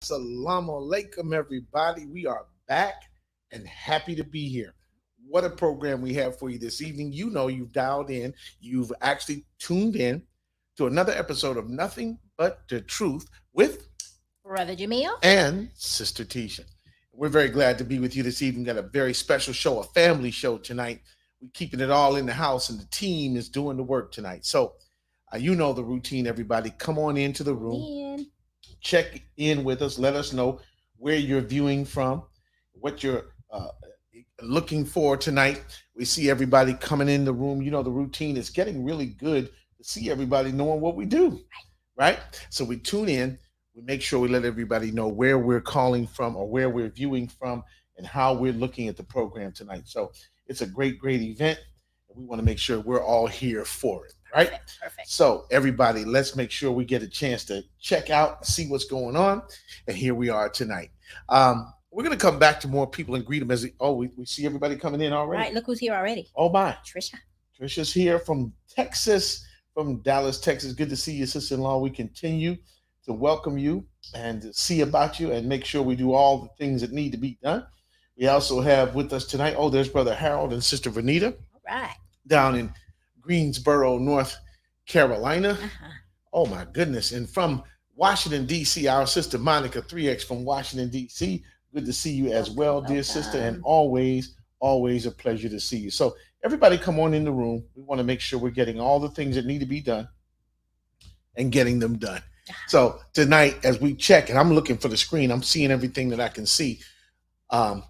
Assalamu alaikum, everybody. We are back and happy to be here. What a program we have for you this evening. You know, you've dialed in, you've actually tuned in to another episode of Nothing But the Truth with Brother Jamil and Sister Tisha. We're very glad to be with you this evening. Got a very special show, a family show tonight. We're keeping it all in the house, and the team is doing the work tonight. So, you know the routine, everybody. Come on into the room. Check in with us. Let us know where you're viewing from, what you're looking for tonight. We see everybody coming in the room. You know, the routine is getting really good to see everybody knowing what we do, right? So we tune in. We make sure we let everybody know where we're calling from or where we're viewing from and how we're looking at the program tonight. So it's a great, great event. We want to make sure we're all here for it. Right? Perfect. So everybody, let's make sure we get a chance to check out, see what's going on. And here we are tonight. We're going to come back to more people and greet them as we see everybody coming in already. Right. Look who's here already. Oh, my. Trisha's here from Texas, from Dallas, Texas. Good to see you, sister-in-law. We continue to welcome you and to see about you and make sure we do all the things that need to be done. We also have with us tonight, there's Brother Harold and Sister Vanita. All right. Down in Greensboro, North Carolina. Oh my goodness. And from Washington, D.C., our sister Monica 3X from Washington, D.C. Good to see you as well, dear sister. And always a pleasure to see you. So everybody come on in the room. We want to make sure we're getting all the things that need to be done and getting them done. So tonight, as we check, and I'm looking for the screen, I'm seeing everything that I can see. Because,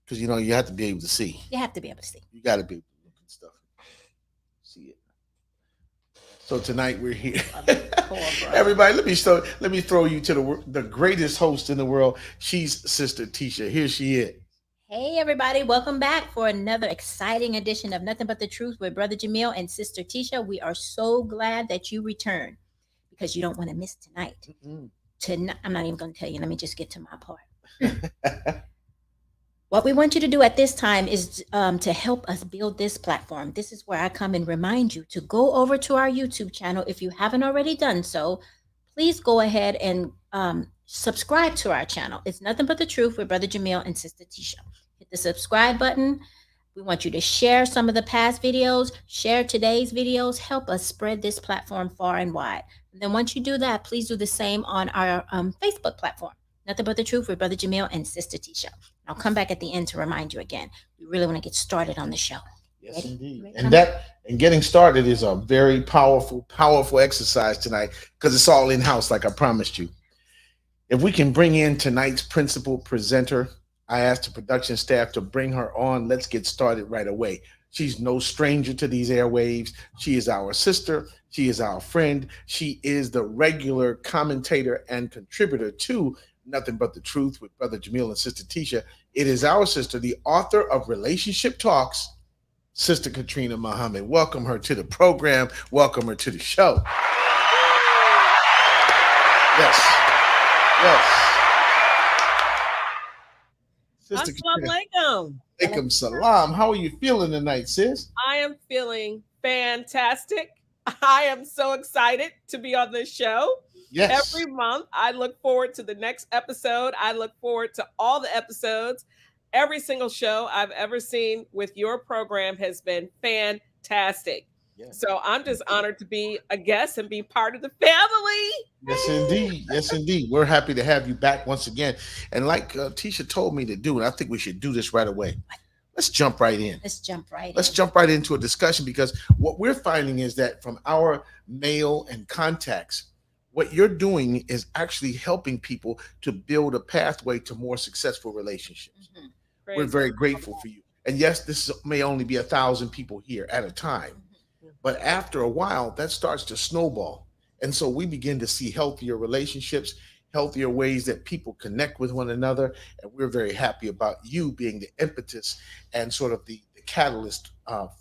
you know, you have to be able to see. You have to be able to see. You got to be able to look at stuff. See it. So tonight we're here. Everybody, let me throw you to the greatest host in the world. She's Sister Tisha. Here she is. Hey everybody, welcome back for another exciting edition of Nothing But the Truth with Brother Jamil and Sister Tisha. We are so glad that you returned because you don't want to miss tonight. Tonight, I'm not even going to tell you. Let me just get to my part. What we want you to do at this time is to help us build this platform. This is where I come and remind you to go over to our YouTube channel. If you haven't already done so, please go ahead and subscribe to our channel. It's Nothing But the Truth with Brother Jamil and Sister Tisha. Hit the subscribe button. We want you to share some of the past videos, share today's videos, help us spread this platform far and wide. And then once you do that, please do the same on our Facebook platform. Nothing But the Truth with Brother Jamil and Sister Tisha. I'll come back at the end to remind you again. We really want to get started on the show. Yes, ready? Indeed. And getting started is a very powerful exercise tonight because it's all in-house, like I promised you. If we can bring in tonight's principal presenter, I asked the production staff to bring her on. Let's get started right away. She's no stranger to these airwaves. She is our sister. She is our friend. She is the regular commentator and contributor to Nothing But the Truth with Brother Jamil and Sister Tisha. It is our sister, the author of Relationship Talks, Sister Katrina Muhammad. Welcome her to the program. Welcome her to the show. Yes. Sister Assalamu alaikum. Salam. How are you feeling tonight, sis? I am feeling fantastic. I am so excited to be on this show. Yes. Every month, I look forward to the next episode. I look forward to all the episodes. Every single show I've ever seen with your program has been fantastic. Yes. So I'm just honored to be a guest and be part of the family. Yes, indeed. Yes, indeed. We're happy to have you back once again. And like Tisha told me to do, and I think we should do this right away. Let's jump right in. Let's jump right into a discussion, because what we're finding is that from our mail and contacts, what you're doing is actually helping people to build a pathway to more successful relationships. We're Praise very grateful for you. And yes, this may only be 1,000 people here at a time, but after a while, that starts to snowball. And so we begin to see healthier relationships, healthier ways that people connect with one another. And we're very happy about you being the impetus and sort of the catalyst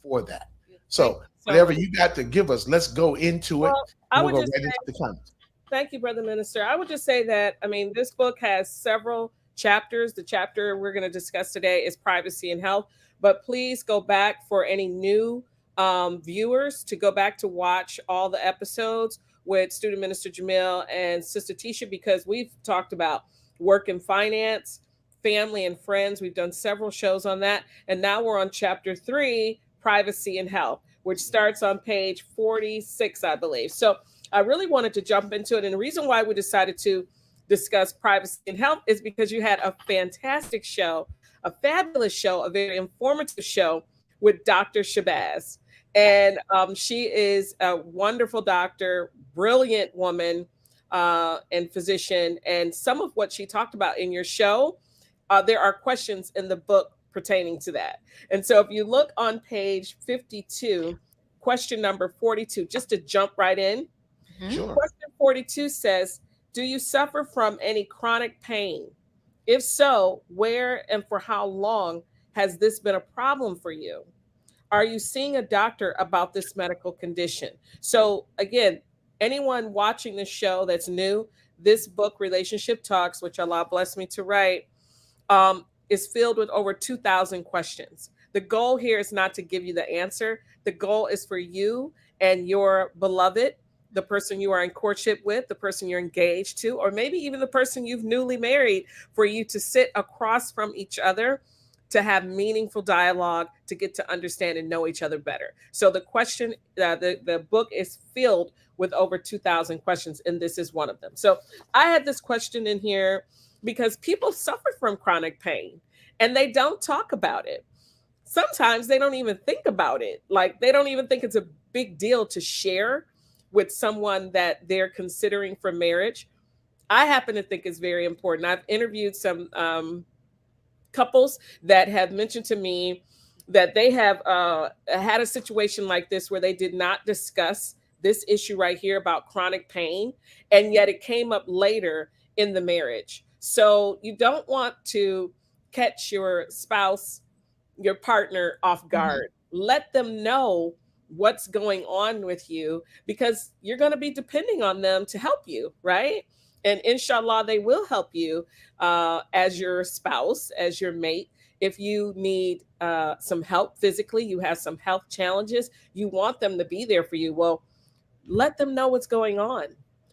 for that. Thank So, you so whatever much. you got to give us, let's go into it. Well, I And we'll would go just right into the comments. thank you, Brother Minister. I would just say that, I mean, this book has several chapters. The chapter we're going to discuss today is privacy and health. But please go back for any new viewers to go back to watch all the episodes with Student Minister Jamil and Sister Tisha, because we've talked about work and finance, family and friends. We've done several shows on that. And now we're on chapter 3, privacy and health, which starts on page 46, I believe. So I really wanted to jump into it. And the reason why we decided to discuss privacy and health is because you had a fantastic show, a fabulous show, a very informative show with Dr. Shabazz. And she is a wonderful doctor, brilliant woman and physician. And some of what she talked about in your show, there are questions in the book pertaining to that. And so if you look on page 52, question number 42, just to jump right in. Sure. Question 42 says, do you suffer from any chronic pain? If so, where and for how long has this been a problem for you? Are you seeing a doctor about this medical condition? So again, anyone watching this show that's new, this book, Relationship Talks, which Allah blessed me to write, is filled with over 2,000 questions. The goal here is not to give you the answer. The goal is for you and your beloved, the person you are in courtship with, the person you're engaged to, or maybe even the person you've newly married, for you to sit across from each other, to have meaningful dialogue, to get to understand and know each other better. So the question, the book is filled with over 2,000 questions, and this is one of them. So I had this question in here because people suffer from chronic pain and they don't talk about it. Sometimes they don't even think about it. Like, they don't even think it's a big deal to share with someone that they're considering for marriage. I happen to think it's very important. I've interviewed some couples that have mentioned to me that they have had a situation like this where they did not discuss this issue right here about chronic pain, and yet it came up later in the marriage. So you don't want to catch your spouse, your partner off guard. Let them know what's going on with you, because you're going to be depending on them to help you, right? And inshallah, they will help you as your spouse, as your mate. If you need some help physically, you have some health challenges, you want them to be there for you. Well, let them know what's going on.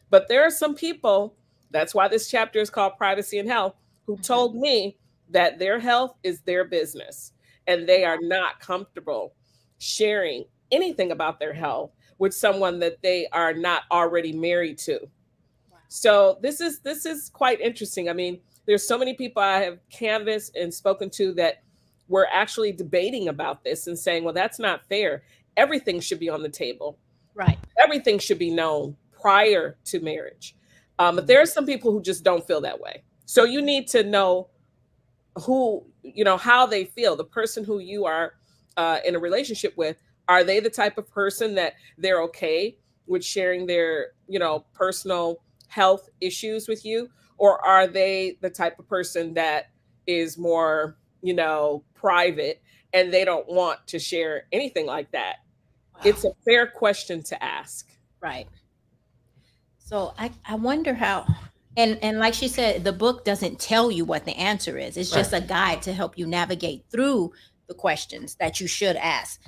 But there are some people, that's why this chapter is called Privacy and Health, who told me that their health is their business and they are not comfortable sharing anything about their health with someone that they are not already married to. So this is quite interesting. I mean, there's so many people I have canvassed and spoken to that were actually debating about this and saying, well, that's not fair. Everything should be on the table. Right. Everything should be known prior to marriage. But there are some people who just don't feel that way. So you need to know who, how they feel. The person who you are in a relationship with, are they the type of person that they're okay with sharing their, personal health issues with you? Or are they the type of person that is more, private, and they don't want to share anything like that? Wow. It's a fair question to ask. Right. So I wonder how, and like she said, the book doesn't tell you what the answer is. It's just a guide to help you navigate through the questions that you should ask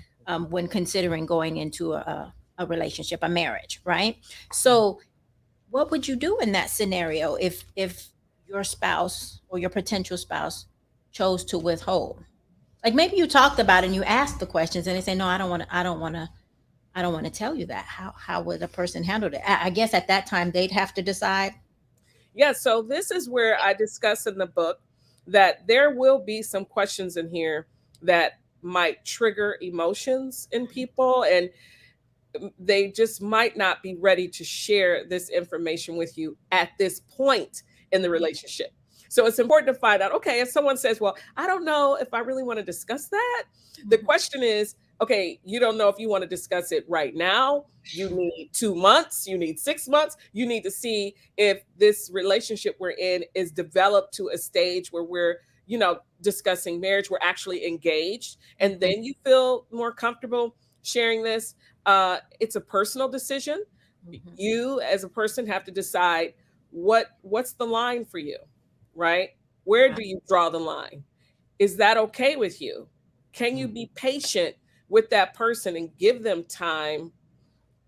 when considering going into a relationship, a marriage, right? So what would you do in that scenario if your spouse or your potential spouse chose to withhold? Like, maybe you talked about it and you asked the questions and they say, no, I don't want to tell you that. How would a person handle it? I guess at that time they'd have to decide. Yeah, so this is where I discuss in the book that there will be some questions in here that might trigger emotions in people. And they just might not be ready to share this information with you at this point in the relationship. So it's important to find out, okay, if someone says, well, I don't know if I really want to discuss that. The question is, okay, you don't know if you want to discuss it right now. You need 2 months, you need 6 months. You need to see if this relationship we're in is developed to a stage where we're, discussing marriage, we're actually engaged, and then you feel more comfortable sharing this. It's a personal decision. You as a person have to decide what's the line for you, right? Where do you draw the line? Is that okay with you? Can you be patient with that person and give them time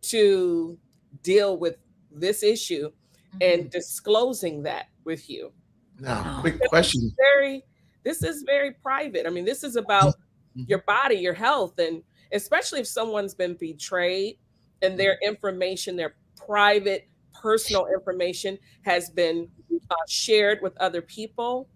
to deal with this issue and disclosing that with you? Now, quick question. This is very private. I mean, this is about your body, your health, and especially if someone's been betrayed and their information, their private, personal information has been shared with other people.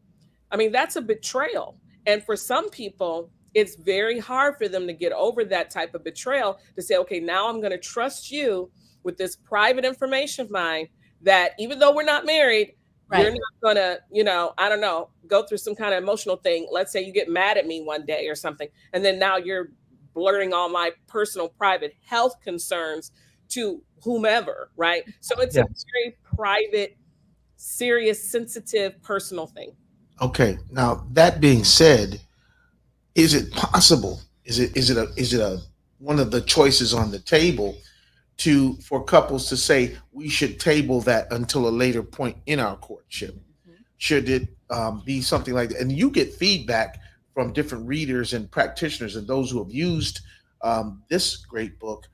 I mean, that's a betrayal. And for some people, it's very hard for them to get over that type of betrayal, to say, okay, now I'm going to trust you with this private information of mine that even though we're not married, you're not going to, I don't know, go through some kind of emotional thing. Let's say you get mad at me one day or something, and then now you're blurting all my personal private health concerns to whomever, right? So it's a very private, serious, sensitive, personal thing. Okay. Now, that being said, is it possible? Is it a one of the choices on the table for couples to say we should table that until a later point in our courtship? Should it be something like that? And you get feedback from different readers and practitioners and those who have used this great book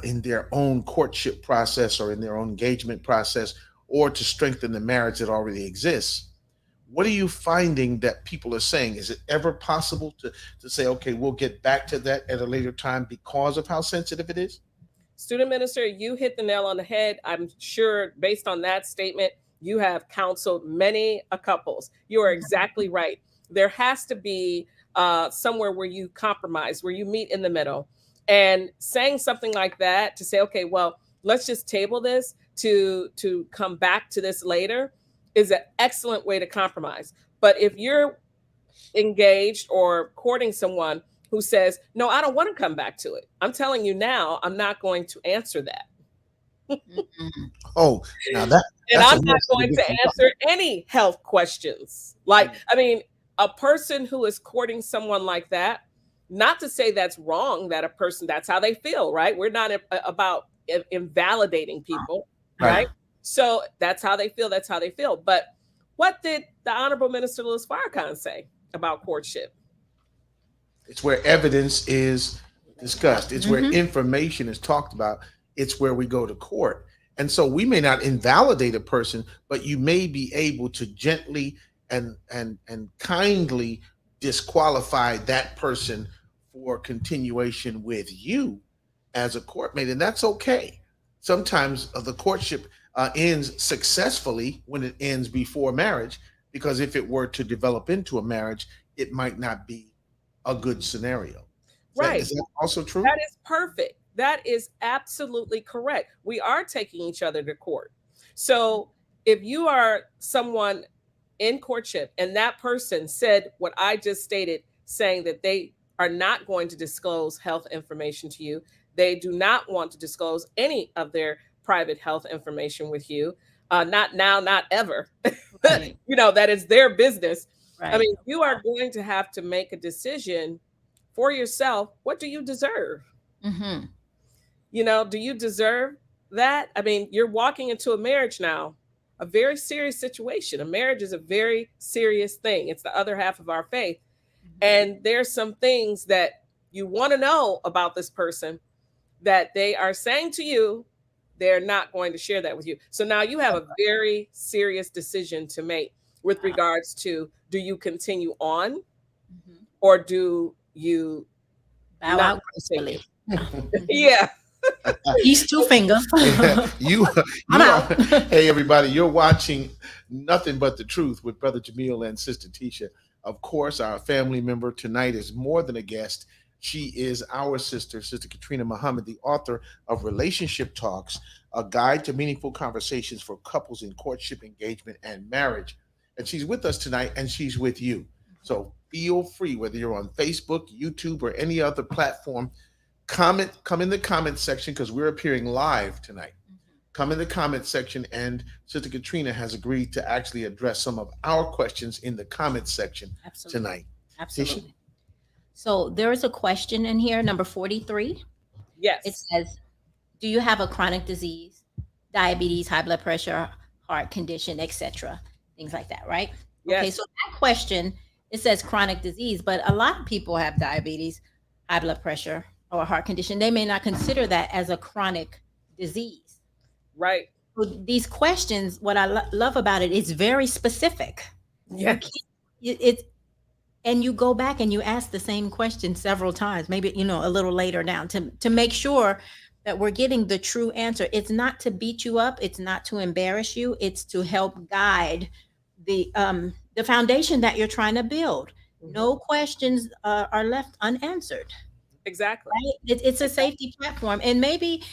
in their own courtship process or in their own engagement process, or to strengthen the marriage that already exists. What are you finding that people are saying? Is it ever possible to say, okay, we'll get back to that at a later time because of how sensitive it is? Student minister, you hit the nail on the head. I'm sure based on that statement, you have counseled many couples. You are exactly right. There has to be somewhere where you compromise, where you meet in the middle. And saying something like that, to say, okay, well, let's just table this to come back to this later, is an excellent way to compromise. But if you're engaged or courting someone who says, no, I don't want to come back to it, I'm telling you now, I'm not going to answer that. Oh, now that. And I'm not going to answer any health questions. Like, I mean, a person who is courting someone like that, not to say that's wrong, that a person, that's how they feel, right? We're not about invalidating people, right? So that's how they feel. That's how they feel. But what did the Honorable Minister Louis Farrakhan say about courtship? It's where evidence is discussed. It's where information is talked about. It's where we go to court. And so we may not invalidate a person, but you may be able to gently and kindly disqualify that person for continuation with you as a courtmate. And that's okay. Sometimes the courtship ends successfully when it ends before marriage, because if it were to develop into a marriage, it might not be a good scenario. Is that also true? That is perfect. That is absolutely correct. We are taking each other to court. So if you are someone in courtship and that person said what I just stated, saying that they are not going to disclose health information to you, they do not want to disclose any of their private health information with you, not now, not ever. That is their business. Right. I mean, you are going to have to make a decision for yourself. What do you deserve? Do you deserve that? I mean, you're walking into a marriage now, a very serious situation. A marriage is a very serious thing. It's the other half of our faith. And there's some things that you want to know about this person that they are saying to you, they're not going to share that with you. So now you have a very serious decision to make with regards to, do you continue on or do you bow out gracefully? Yeah. He's two fingers. I'm out. Hey, everybody, you're watching Nothing But the Truth with Brother Jamil and Sister Tisha. Of course, our family member tonight is more than a guest. She is our sister, Sister Katrina Muhammad, the author of Relationship Talks, a guide to meaningful conversations for couples in courtship, engagement, and marriage. And she's with us tonight, and she's with you. So feel free, whether you're on Facebook, YouTube, or any other platform, come in the comment section because we're appearing live tonight. Come in the comment section, and Sister Katrina has agreed to actually address some of our questions in the comment section tonight. Absolutely. So there is a question in here, number 43. Yes. It says, do you have a chronic disease, diabetes, high blood pressure, heart condition, etc., things like that, right? Yes. Okay, so that question, it says chronic disease, but a lot of people have diabetes, high blood pressure, or a heart condition. They may not consider that as a chronic disease. Right. So these questions, what I love about it, it's very specific. Yes. And you go back and you ask the same question several times, maybe, a little later down to make sure that we're getting the true answer. It's not to beat you up. It's not to embarrass you. It's to help guide the foundation that you're trying to build. Mm-hmm. No questions are left unanswered. Exactly. Right? It's a safety platform. And maybe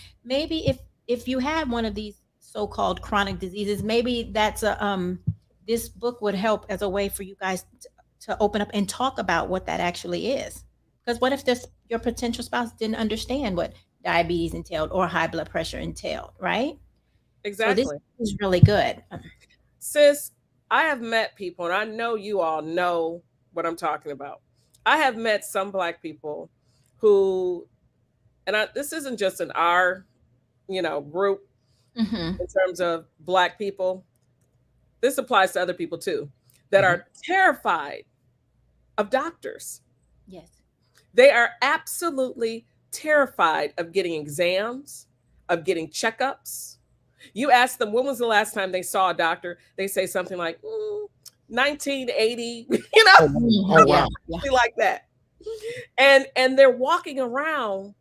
if you have one of these so-called chronic diseases, maybe that's this book would help as a way for you guys to open up and talk about what that actually is. Because what if your potential spouse didn't understand what diabetes entailed or high blood pressure entailed, right? Exactly. So this is really good. Sis, I have met people, and I know you all know what I'm talking about. I have met some Black people who, and this isn't just in our, group in terms of Black people. This applies to other people too, that are terrified of doctors. Yes. They are absolutely terrified of getting exams, of getting checkups. You ask them, when was the last time they saw a doctor? They say something like 1980, Oh, wow. Something like that. And they're walking around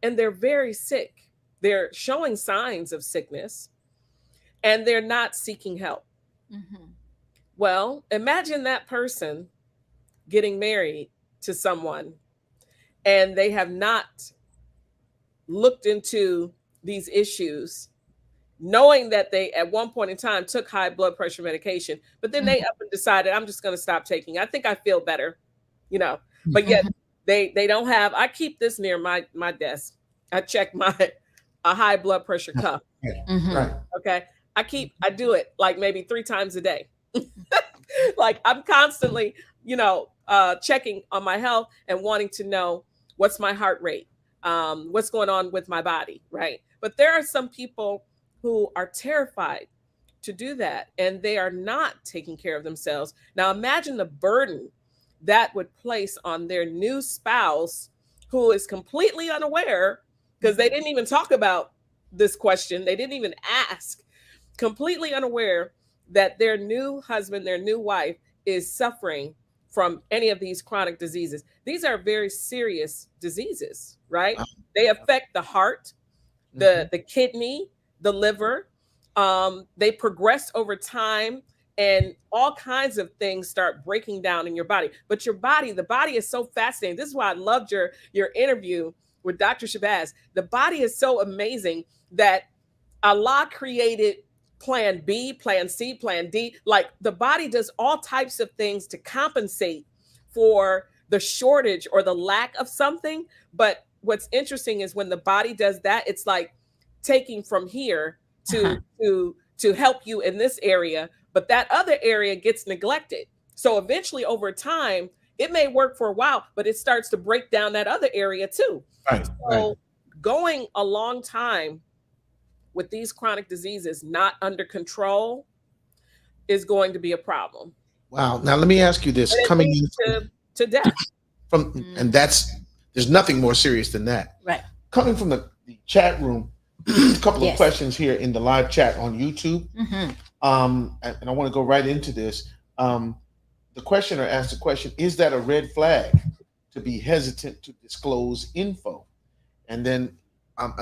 and they're very sick. They're showing signs of sickness and they're not seeking help. Mm-hmm. Well, imagine that person getting married to someone and they have not looked into these issues, knowing that they at one point in time took high blood pressure medication, but then they up and decided, I'm just going to stop taking. I think I feel better, but yet they don't have. I keep this near my desk. I check a high blood pressure cuff. Right. Okay. I do it like maybe 3 times a day. Like I'm constantly, checking on my health and wanting to know what's my heart rate, what's going on with my body. Right. But there are some people who are terrified to do that and they are not taking care of themselves. Now imagine the burden that would place on their new spouse who is completely unaware, because they didn't even talk about this question. They didn't even ask, completely unaware that their new husband, their new wife is suffering from any of these chronic diseases. These are very serious diseases, right? They affect the heart, the kidney, the liver. They progress over time and all kinds of things start breaking down in your body. But the body is so fascinating. This is why I loved your interview with Dr. Shabazz. The body is so amazing that Allah created plan B, plan C, plan D. Like the body does all types of things to compensate for the shortage or the lack of something. But what's interesting is when the body does that, it's like taking from here to help you in this area, but that other area gets neglected. So eventually over time, it may work for a while, but it starts to break down that other area too. Right. So going a long time with these chronic diseases not under control is going to be a problem. Wow. Now let me ask you this: coming to death and there's nothing more serious than that. Right. Coming from the chat room, a couple of questions here in the live chat on YouTube. And I want to go right into this. The questioner asked the question: is that a red flag to be hesitant to disclose info? And then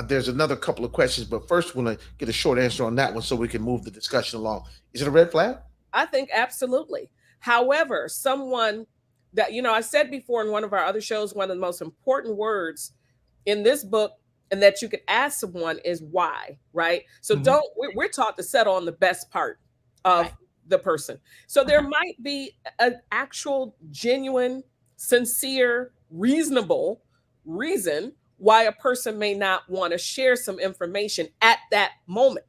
there's another couple of questions, but first we're going to get a short answer on that one so we can move the discussion along. Is it a red flag? I think absolutely. However, someone that, I said before in one of our other shows, one of the most important words in this book and that you could ask someone is why, right? So we're taught to settle on the best part of the person. So there might be an actual, genuine, sincere, reasonable reason why a person may not want to share some information at that moment.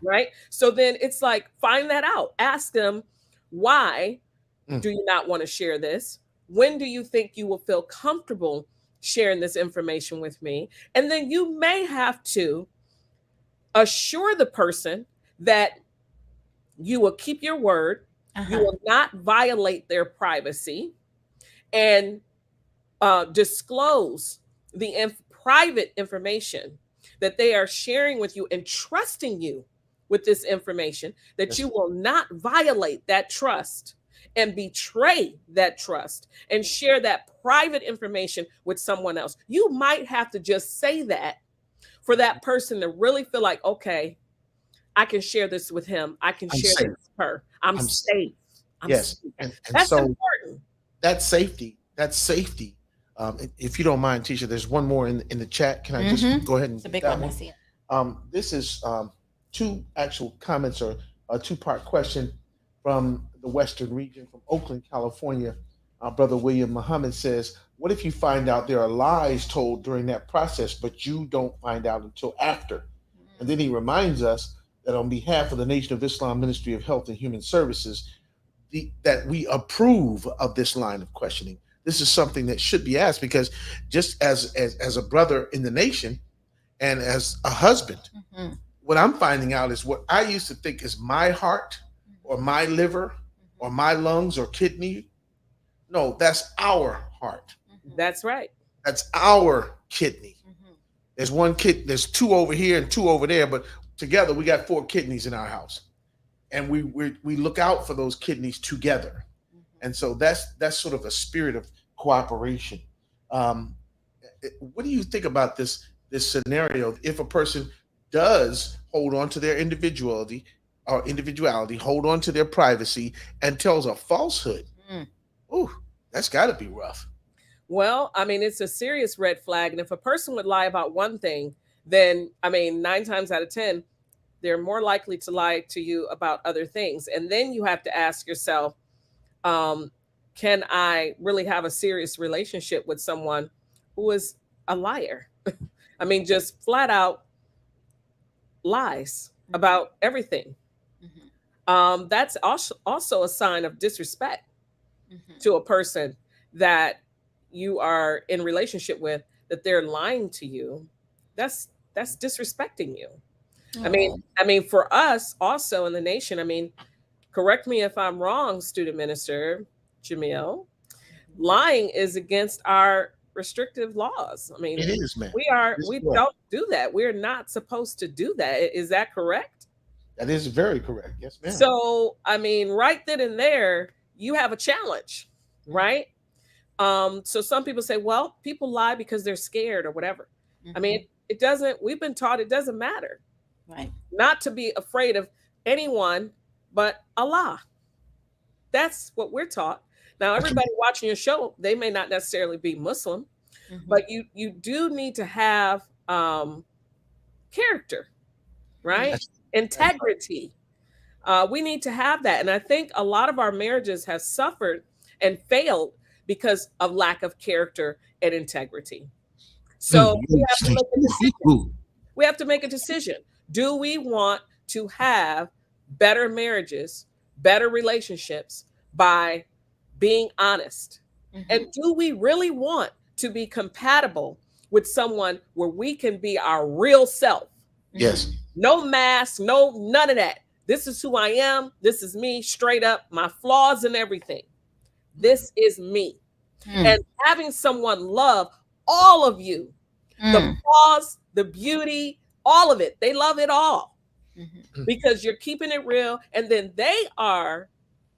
Right. So then it's like, find that out. Ask them, why do you not want to share this? When do you think you will feel comfortable sharing this information with me? And then you may have to assure the person that you will keep your word, you will not violate their privacy, and disclose the private information that they are sharing with you and trusting you with this information, that you will not violate that trust and betray that trust and share that private information with someone else. You might have to just say that for that person to really feel like, okay, I can share this with him. I can share this with her. I'm safe. Yes. Safe. And that's so important. That's safety. If you don't mind, Tisha, there's one more in the chat. Can I just go ahead and it's a big one? I see it. This is two actual comments, or a two-part question from the Western region, from Oakland, California. Brother William Muhammad says, what if you find out there are lies told during that process, but you don't find out until after? And then he reminds us that on behalf of the Nation of Islam Ministry of Health and Human Services, that we approve of this line of questioning. This is something that should be asked, because just as a brother in the nation and as a husband, what I'm finding out is what I used to think is my heart or my liver or my lungs or kidney. No, that's our heart. That's right. That's our kidney. There's one kidney, there's two over here and two over there, but together we got 4 kidneys in our house. And we look out for those kidneys together. And so that's sort of a spirit of cooperation. What do you think about this scenario? If a person does hold on to their individuality, hold on to their privacy, and tells a falsehood, that's got to be rough. Well, I mean, it's a serious red flag. And if a person would lie about one thing, then, I mean, 9 times out of 10, they're more likely to lie to you about other things. And then you have to ask yourself, can I really have a serious relationship with someone who is a liar? I mean, just flat out lies about everything. That's also a sign of disrespect to a person that you are in relationship with, that they're lying to you. That's disrespecting you. I mean, for us also in the nation, I mean, correct me if I'm wrong, student minister Jamil, lying is against our restrictive laws. I mean, it is, man. We don't do that. We're not supposed to do that. Is that correct? That is very correct. Yes, ma'am. So, I mean, right then and there, you have a challenge, right? So some people say, well, people lie because they're scared or whatever. I mean, it doesn't, we've been taught it doesn't matter. Right. Not to be afraid of anyone but Allah. That's what we're taught. Now, everybody watching your show, they may not necessarily be Muslim, but you do need to have character, right? Integrity. We need to have that. And I think a lot of our marriages have suffered and failed because of lack of character and integrity. So we have to make a decision. We have to make a decision. Do we want to have better marriages, better relationships by being honest? And do we really want to be compatible with someone where we can be our real self? Yes. No mask, none of that. This is who I am. This is me, straight up, my flaws and everything. This is me. And having someone love all of you, the flaws, the beauty, all of it. They love it all because you're keeping it real. And then they are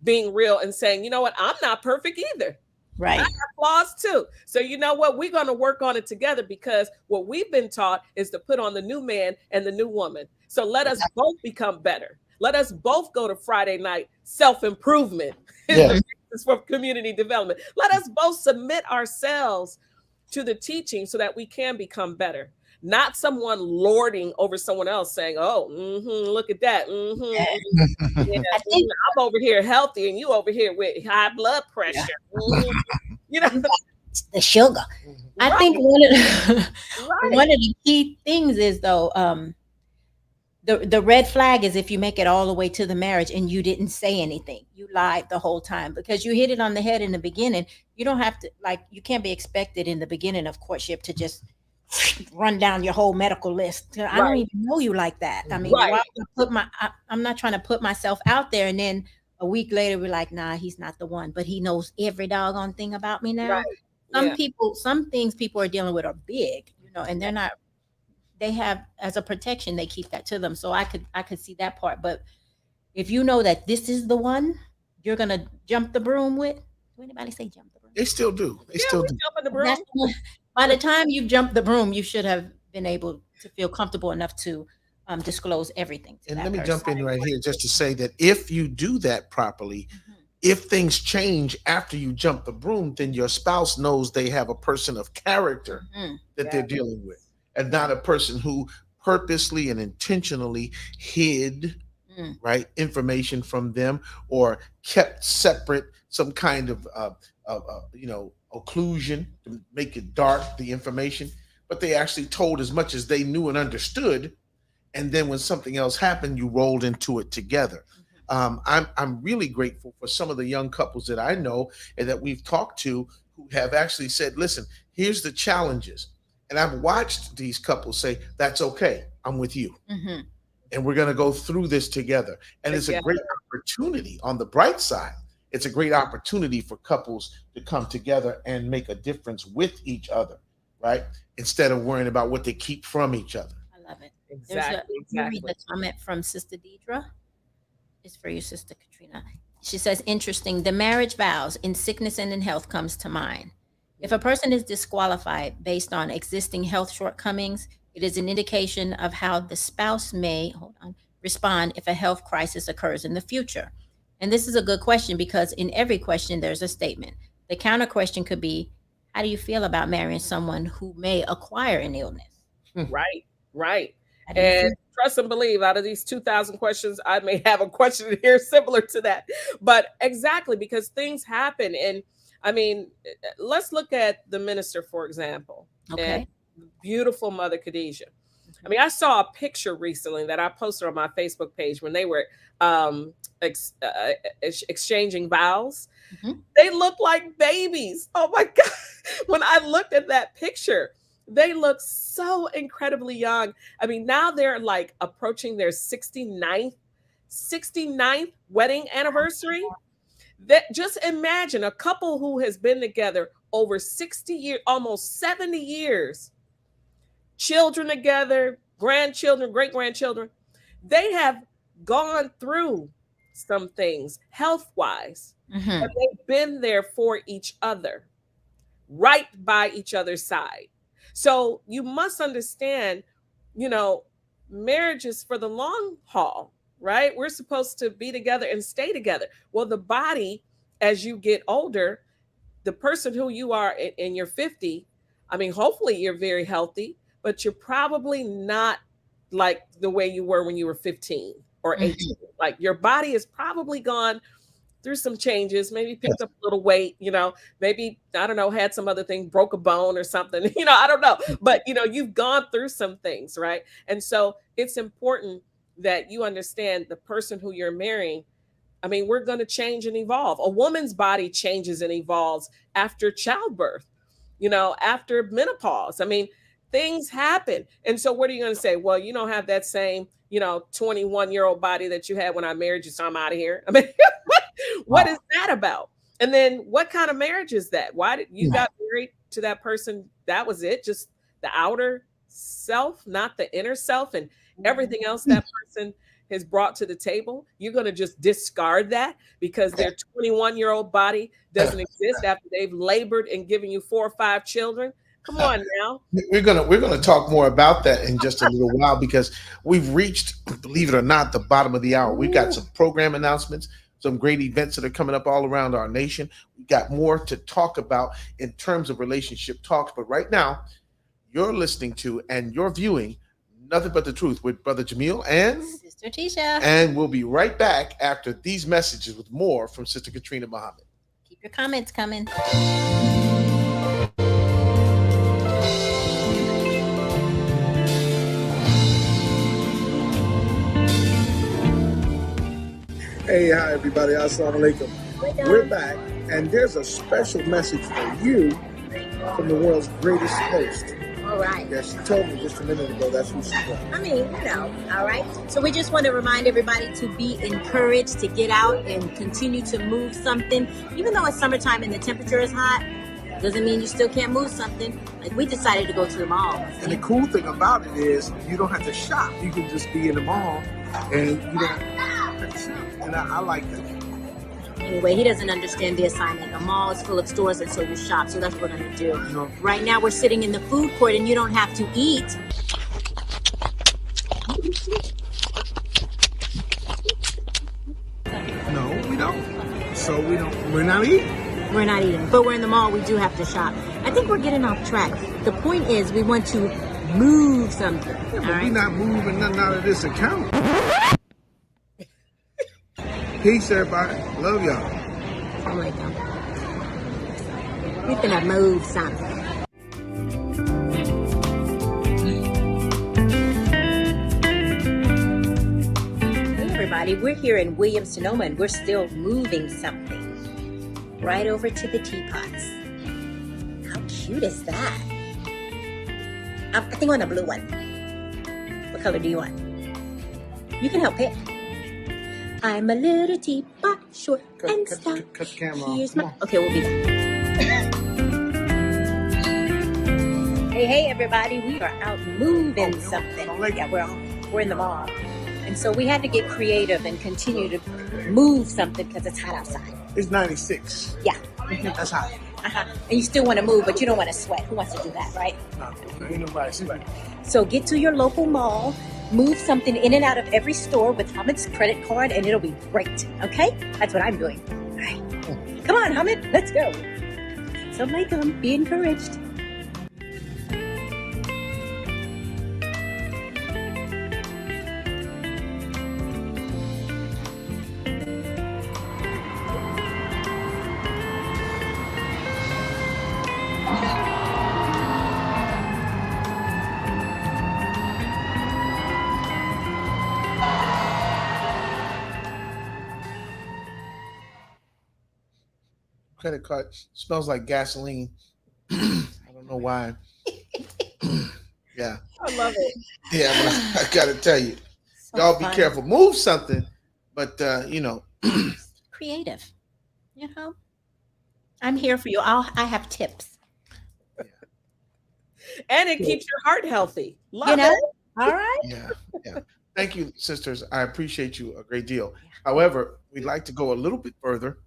being real and saying, you know what? I'm not perfect either. Right. I have flaws too. So you know what? We're going to work on it together, because what we've been taught is to put on the new man and the new woman. So let us both become better. Let us both go to Friday night self-improvement. Yes. It's for community development. Let us both submit ourselves to the teaching so that we can become better. Not someone lording over someone else saying, oh, look at that. Yeah, I think I'm over here healthy and you over here with high blood pressure. You know, the sugar. I think one of the key things is though, the red flag is if you make it all the way to the marriage and you didn't say anything, you lied the whole time, because you hit it on the head in the beginning. You don't have to, like, you can't be expected in the beginning of courtship to just run down your whole medical list. I don't even know you like that. I mean, why would I'm not trying to put myself out there, and then a week later we're like, nah, he's not the one, but he knows every doggone thing about me now. Some things people are dealing with are big, and they're not, they have, as a protection, they keep that to them. So I could see that part. But if you know that this is the one you're gonna jump the broom with, do anybody say jump the broom? They still do. They still do. Jumping the broom. By the time you've jumped the broom, you should have been able to feel comfortable enough to disclose everything. And let me jump in right here just to say that if you do that properly, if things change after you jump the broom, then your spouse knows they have a person of character that they're dealing with, and not a person who purposely and intentionally hid information from them, or kept separate some kind of occlusion to make it dark, the information, but they actually told as much as they knew and understood, and then when something else happened, you rolled into it together. I'm really grateful for some of the young couples that I know and that we've talked to who have actually said, listen, here's the challenges. And I've watched these couples say, that's okay, I'm with you. And we're going to go through this together. And it's a great opportunity. On the bright side, it's a great opportunity for couples to come together and make a difference with each other, right? Instead of worrying about what they keep from each other. I love it. Exactly. Read the comment from Sister Deidre. It's for you, Sister Katrina. She says, interesting. The marriage vows in sickness and in health comes to mind. If a person is disqualified based on existing health shortcomings, it is an indication of how the spouse may respond if a health crisis occurs in the future. And this is a good question, because in every question, there's a statement. The counter question could be, how do you feel about marrying someone who may acquire an illness? Right. And trust and believe, out of these 2,000 questions, I may have a question here similar to that. But exactly, because things happen. And I mean, let's look at the minister, for example. Okay. And beautiful Mother Khadijah. I mean, I saw a picture recently that I posted on my Facebook page when they were exchanging vows. They look like babies. Oh my God. When I looked at that picture, they look so incredibly young. I mean, now they're like approaching their 69th wedding anniversary. That, just imagine a couple who has been together over 60 years, almost 70 years, children together, grandchildren, great-grandchildren. They have gone through some things health-wise, but they've been there for each other, right by each other's side. So you must understand, marriage is for the long haul, right? We're supposed to be together and stay together. Well, the body, as you get older, the person who you are in your 50, I mean, hopefully you're very healthy, but you're probably not like the way you were when you were 15 or 18. Like your body has probably gone through some changes, maybe picked up a little weight, maybe, I don't know, had some other thing, broke a bone or something, I don't know. But, you've gone through some things, right? And so it's important that you understand the person who you're marrying. I mean, we're going to change and evolve. A woman's body changes and evolves after childbirth, after menopause. I mean, things happen. And so what are you going to say? Well, you don't have that same, 21-year-old body that you had when I married you, so I'm out of here. I mean, what is that about? And then what kind of marriage is that? Why did you got married to that person? That was it. Just the outer self, not the inner self, and everything else that person has brought to the table. You're going to just discard that because their 21-year-old body doesn't exist after they've labored and given you 4 or 5 children. Come on now. We're gonna talk more about that in just a little while, because we've reached, believe it or not, the bottom of the hour. We've got some program announcements. some great events that are coming up all around our nation. We got more to talk about in terms of relationship talks. But right now, you're listening to and you're viewing Nothing But the Truth with Brother Jamil and Sister Tisha. And we'll be right back after these messages with more from Sister Katrina Muhammad. Keep your comments coming. Hey, hi everybody. Assalamu alaikum. We're back, and there's a special message for you from the world's greatest host. All right. Yeah, she told me just a minute ago that's who she was. I mean, all right. So we just want to remind everybody to be encouraged to get out and continue to move something. Even though it's summertime and the temperature is hot, doesn't mean you still can't move something. Like, we decided to go to the mall. And the cool thing about it is you don't have to shop. You can just be in the mall, and you don't have to shop. And I like that. Anyway, he doesn't understand the assignment. The mall is full of stores, and so you shop. So that's what we're going to do. You know, Right now, we're sitting in the food court, and you don't have to eat. no, we don't. So we're not eating. We're not eating, but we're in the mall. We do have to shop. I think we're getting off track. The point is, we want to move something. Yeah, but all right? we're not moving nothing out of this account. Peace, everybody. Love y'all. Oh my God. We're gonna move something. Hey everybody, we're here in Williams-Sonoma and we're still moving something right over to the teapots. How cute is that? I think I want a blue one. What color do you want? You can help pick. I'm a little teapot, short and stout. Cut the camera off. Here's Come my. on. Okay, we'll be back. Hey, everybody! We are out moving something. Yeah, we're in the mall, and so we had to get creative and continue to move something because it's hot outside. It's 96. Yeah. That's hot. And you still want to move, but you don't want to sweat. Who wants to do that, right? No, ain't nobody sweating. So get to your local mall, move something in and out of every store with Hamid's credit card, and it'll be great. Okay? That's what I'm doing. All right. Come on, Hamid. Let's go. So, Malaikum, be encouraged. Credit card smells like gasoline. I don't know why. Yeah. I love it. Yeah, but I gotta tell you, So y'all be fun. careful. Move something, but Creative. You know? I'm here for you. I have tips. And it keeps your heart healthy. Love You know? it. All right. yeah. Thank you, sisters. I appreciate you a great deal. However, we'd like to go a little bit further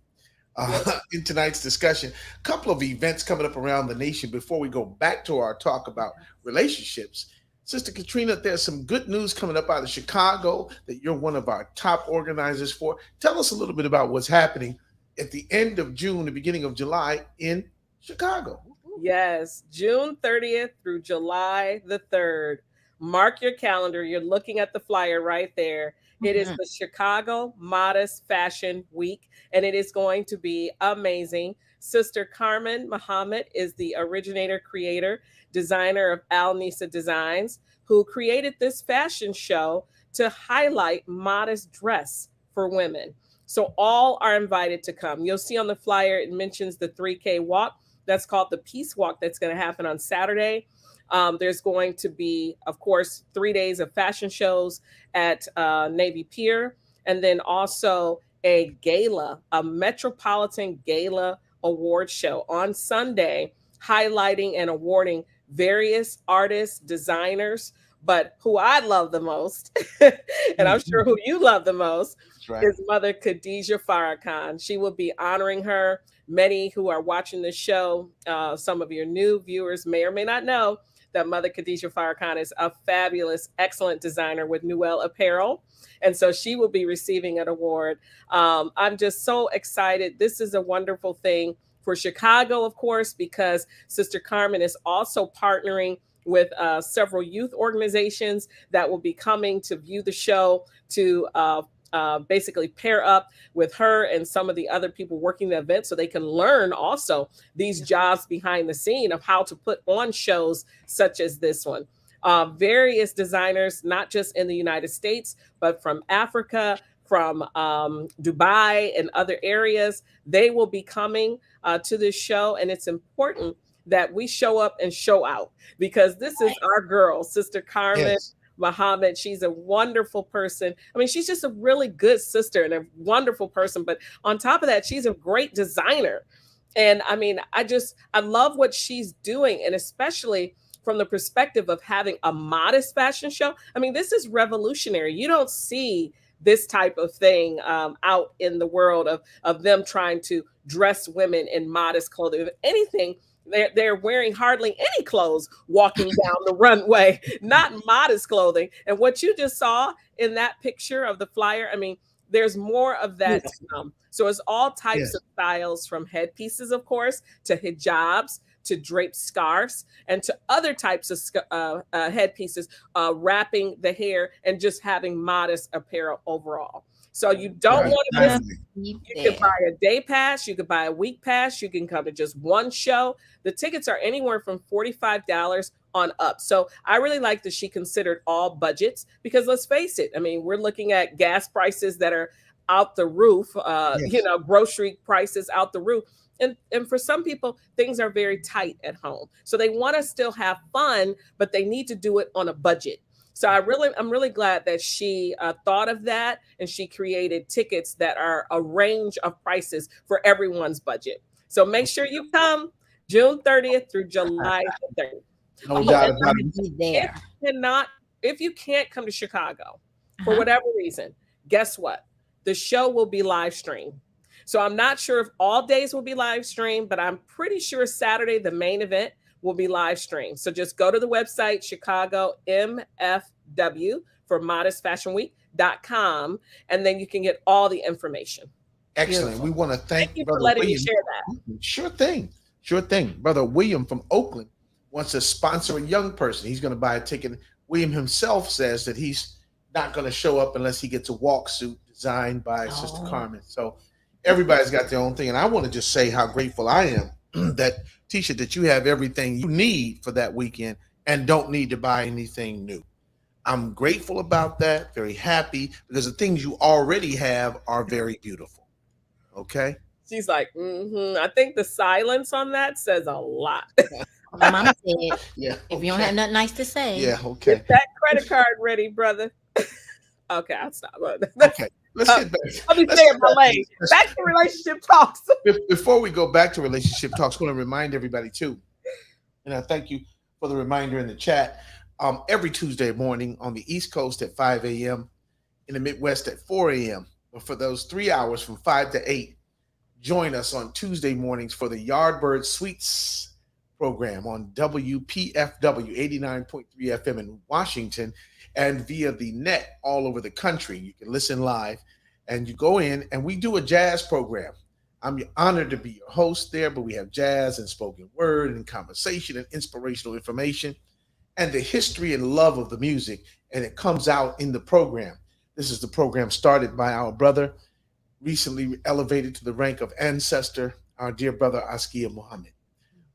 in tonight's discussion. A couple of events coming up around the nation before we go back to our talk about relationships. Sister Katrina, there's some good news coming up out of Chicago that you're one of our top organizers for. Tell us a little bit about what's happening at the end of June, the beginning of July in Chicago. Yes, June 30th through July the 3rd. Mark your calendar. You're looking at the flyer right there. It is the Chicago Modest Fashion Week, and it is going to be amazing. Sister Katrina Muhammad is the originator, creator, designer of Al Nisa Designs, who created this fashion show to highlight modest dress for women. So all are invited to come. You'll see on the flyer, it mentions the 3K walk. That's called the Peace Walk. That's going to happen on Saturday. There's going to be, of course, 3 days of fashion shows at Navy Pier, and then also a gala, a Metropolitan Gala Award show on Sunday, highlighting and awarding various artists, designers, but who I love the most, and I'm sure who you love the most, Right. is Mother Khadijah Farrakhan. She will be honoring her. Many who are watching the show, some of your new viewers may or may not know that Mother Khadijah Farrakhan is a fabulous, excellent designer with Newell Apparel. And so she will be receiving an award. I'm just so excited. This is a wonderful thing for Chicago, of course, because Sister Carmen is also partnering with several youth organizations that will be coming to view the show, to basically pair up with her and some of the other people working the event so they can learn also these jobs behind the scene of how to put on shows such as this one. Various designers, not just in the United States, but from Africa, from Dubai and other areas, they will be coming to this show. And it's important that we show up and show out, because this is our girl, Sister Carmen Muhammad. She's a wonderful person. I mean, she's just a really good sister and a wonderful person. But on top of that, she's a great designer. And I mean, I love what she's doing. And especially from the perspective of having a modest fashion show. I mean, this is revolutionary. You don't see this type of thing out in the world of them trying to dress women in modest clothing. If anything, they're wearing hardly any clothes walking down the runway, not modest clothing. And what you just saw in that picture of the flyer, I mean, there's more of that to come. So it's all types of styles, from headpieces, of course, to hijabs, to draped scarves, and to other types of headpieces, wrapping the hair and just having modest apparel overall. So you don't want to miss it. You can buy a day pass, you could buy a week pass, you can come to just one show. The tickets are anywhere from $45 on up. So I really like that she considered all budgets, because let's face it, I mean, we're looking at gas prices that are out the roof, grocery prices out the roof. And for some people, things are very tight at home. So they want to still have fun, but they need to do it on a budget. So I'm really glad that she thought of that, and she created tickets that are a range of prices for everyone's budget. So make sure you come June 30th through July 30th. No doubt about it. If you can't come to Chicago for whatever reason, guess what? The show will be live streamed. So I'm not sure if all days will be live streamed, but I'm pretty sure Saturday, the main event, will be live streamed. So just go to the website, Chicago MFW for modestfashionweek.com, and then you can get all the information. Excellent. Beautiful. We want to thank you for letting me share that. Sure thing. Brother William from Oakland wants to sponsor a young person. He's going to buy a ticket. William himself says that he's not going to show up unless he gets a walk suit designed by Sister Carmen. So everybody's got their own thing. And I want to just say how grateful I am that, Tisha, that you have everything you need for that weekend and don't need to buy anything new. I'm grateful about that, very happy, because the things you already have are very beautiful. Okay? She's like, I think the silence on that says a lot. My mama said, if you don't have nothing nice to say. Yeah, okay. Get that credit card ready, brother. Okay, I'll stop. Okay. Let's get back. I'll be staying my lane. Back to relationship talks. Before we go back to relationship talks, I want to remind everybody too, and I thank you for the reminder in the chat. Every Tuesday morning on the East Coast at 5 a.m., in the Midwest at 4 a.m., but for those 3 hours from 5 to 8, join us on Tuesday mornings for the Yardbird Suites program on WPFW 89.3 FM in Washington, and via the net all over the country. You can listen live, and you go in, and we do a jazz program. I'm honored to be your host there, but we have jazz and spoken word and conversation and inspirational information and the history and love of the music, and it comes out in the program. This is the program started by our brother, recently elevated to the rank of ancestor, our dear brother Katrina Muhammad,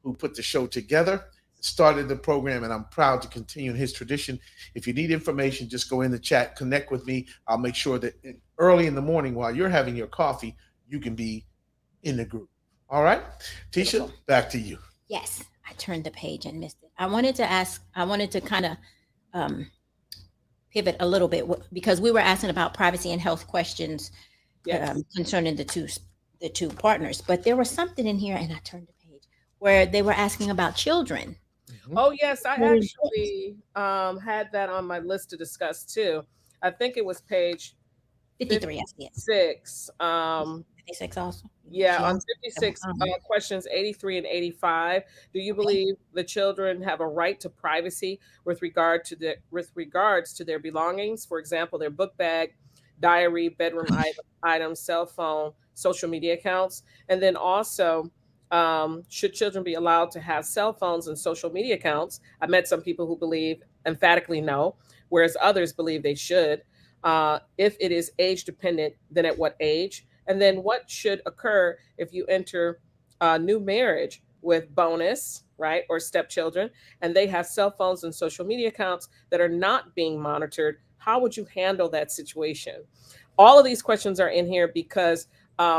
who put the show together, started the program, and I'm proud to continue in his tradition. If you need information, just go in the chat, connect with me. I'll make sure that early in the morning while you're having your coffee, you can be in the group. All right? Tisha, back to you. Yes, I turned the page and missed it. I wanted to kind of pivot a little bit because we were asking about privacy and health questions concerning the two partners, but there was something in here, and I turned the page where they were asking about children. Oh yes, I actually had that on my list to discuss too. I think it was page 53. 56. 56 also. Yeah, on Yes. 56 Uh-huh. questions 83 and 85, do you Okay. believe the children have a right to privacy with regards to their belongings? For example, their book bag, diary, bedroom items, cell phone, social media accounts, and then also, should children be allowed to have cell phones and social media accounts? I met some people who believe emphatically no, whereas others believe they should. If it is age dependent, then at what age? And then what should occur if you enter a new marriage with bonus, right, or stepchildren, and they have cell phones and social media accounts that are not being monitored? How would you handle that situation? All of these questions are in here because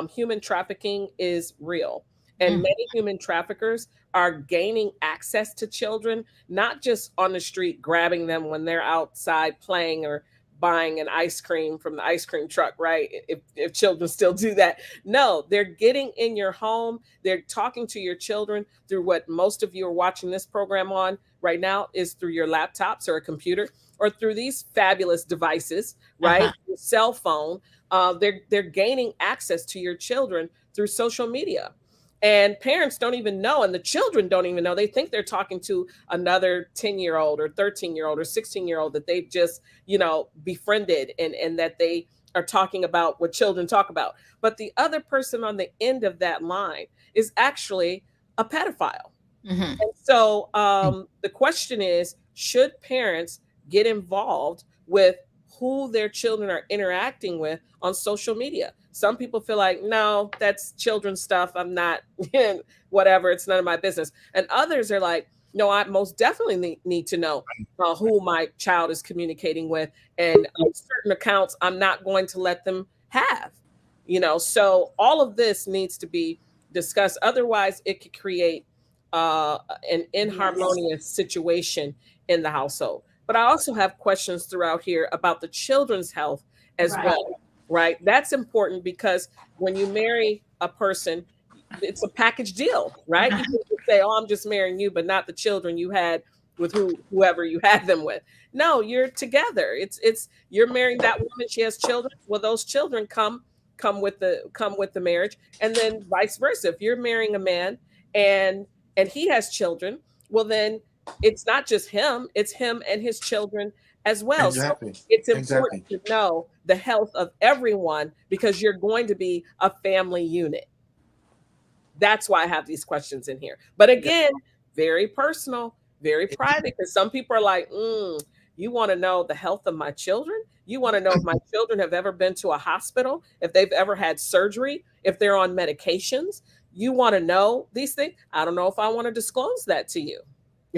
human trafficking is real. And Mm. many human traffickers are gaining access to children, not just on the street, grabbing them when they're outside playing or buying an ice cream from the ice cream truck, right? If children still do that. No, they're getting in your home. They're talking to your children through what most of you are watching this program on right now is through your laptops or a computer or through these fabulous devices, right? Uh-huh. Your cell phone. They're gaining access to your children through social media. And parents don't even know, and the children don't even know. They think they're talking to another 10-year-old or 13-year-old or 16-year-old that they've just, befriended, and that they are talking about what children talk about. But the other person on the end of that line is actually a pedophile. Mm-hmm. And so the question is, should parents get involved with who their children are interacting with on social media? Some people feel like, no, that's children's stuff. I'm not, whatever, it's none of my business. And others are like, no, I most definitely need to know who my child is communicating with. And certain accounts, I'm not going to let them have. So all of this needs to be discussed. Otherwise, it could create uh, an Yes. inharmonious situation in the household. But I also have questions throughout here about the children's health as Right. well, right? That's important because when you marry a person, it's a package deal, right? You can just say, "Oh, I'm just marrying you," but not the children you had with whoever you had them with. No, you're together. It's you're marrying that woman. She has children. Well, those children come with the marriage, and then vice versa. If you're marrying a man and he has children, well then it's not just him, it's him and his children as well. So Exactly. it's important Exactly. to know the health of everyone because you're going to be a family unit. That's why I have these questions in here. But Yeah. again, very personal, very It- private, because some people are like, you want to know the health of my children? You want to know if my children have ever been to a hospital, if they've ever had surgery, if they're on medications? You want to know these things? I don't know if I want to disclose that to you,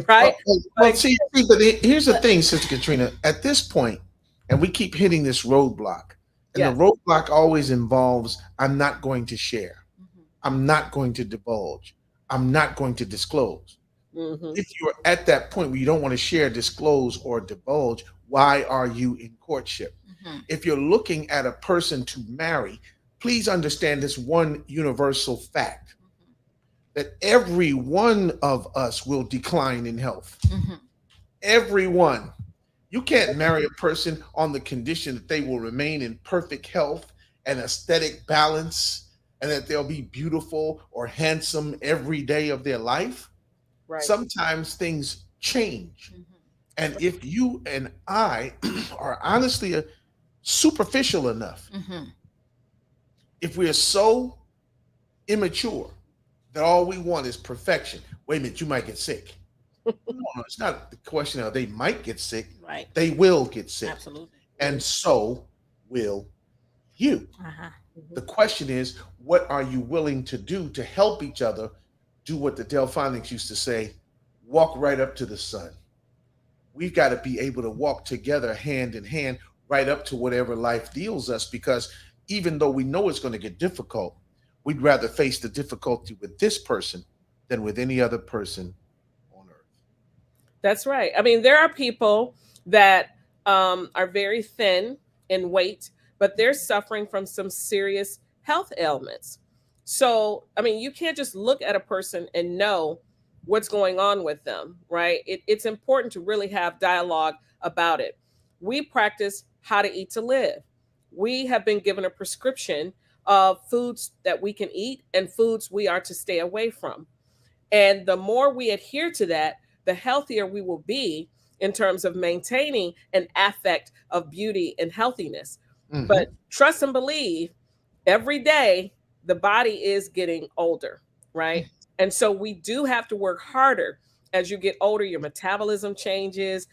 right? well, But see, but here's the thing, Sister Katrina. At this point, and we keep hitting this roadblock, and the yes. roadblock always involves I'm not going to share. Mhm. I'm not going to divulge. I'm not going to disclose. Hmm. If you're at that point where you don't want to share, disclose, or divulge, why are you in courtship? Mhm. If you're looking at a person to marry, please understand this one universal fact that every one of us will decline in health. Mhm. Everyone. You can't marry a person on the condition that they will remain in perfect health and aesthetic balance and that they'll be beautiful or handsome every day of their life. Right. Sometimes things change. Mhm. And if you and I are honestly superficial enough, Mhm. if we're so immature that all we want is perfection, wait a minute, you might get sick. No, it's not the question of they might get sick, Right. they will get sick. Absolutely. And so will you. Uh-huh. The question is, what are you willing to do to help each other do what the Delphonics used to say, walk right up to the sun? We've got to be able to walk together hand in hand right up to whatever life deals us because even though we know it's going to get difficult, we'd rather face the difficulty with this person than with any other person on earth. That's right. I mean, there are people that are very thin in weight, but they're suffering from some serious health ailments. So, I mean, you can't just look at a person and know what's going on with them, right? It's important to really have dialogue about it. We practice how to eat to live. We have been given a prescription of foods that we can eat and foods we are to stay away from. And the more we adhere to that, the healthier we will be in terms of maintaining an affect of beauty and healthiness. But trust and believe, every day the body is getting older, right? And so we do have to work harder. As you get older, your metabolism changes.